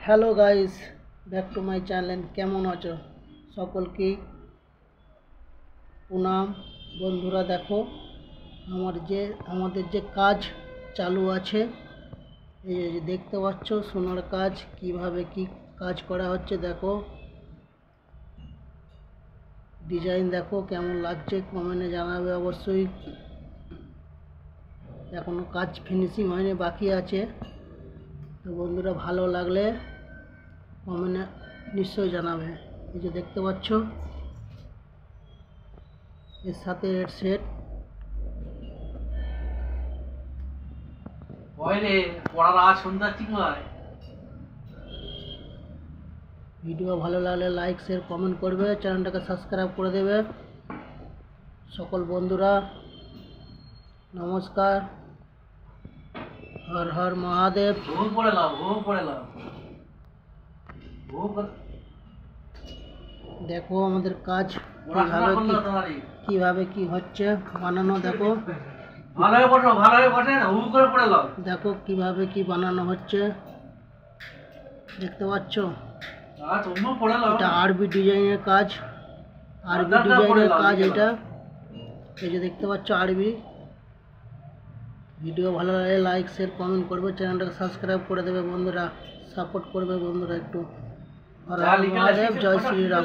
Hello guys, back to my channel. কেমন আছো সকলকেই প্রণাম। বন্ধুরা দেখো আমাদের যে কাজ চালু আছে, এই যে দেখতে পাচ্ছ সোনার কাজ, কিভাবে কি কাজ করা হচ্ছে। দেখো ডিজাইন দেখো কেমন লাগছে, কমেন্টে জানাবে অবশ্যই। এখনো কাজ ফিনিশিং হয়নি, বাকি আছে। তো বন্ধুরা ভালো লাগলে কমেন্টে নিশ্চয়ই জানাবে। এই যে দেখতে পাচ্ছ এর সাথে এর সেট। ভিডিও ভালো লাগলে লাইক শেয়ার কমেন্ট করবে, চ্যানেলটাকে সাবস্ক্রাইব করে দেবে। সকল বন্ধুরা নমস্কার, হর হর মহাদেব। দেখো আমাদের কাজ কিভাবে কি হচ্ছে বানানো। দেখো দেখো কিভাবে কি বানানো হচ্ছে, দেখতে পাচ্ছ। এটা আরবি ডিজাইনের কাজ, আরবি ডিজাইনের কাজ এটা। এই যে দেখতে পাচ্ছ আরবি। ভিডিও ভালো লাগলে লাইক শেয়ার কমেন্ট করবে, চ্যানেলটাকে সাবস্ক্রাইব করে দেবে বন্ধুরা, সাপোর্ট করবে বন্ধুরা একটু। আর জয় শ্রীরাম।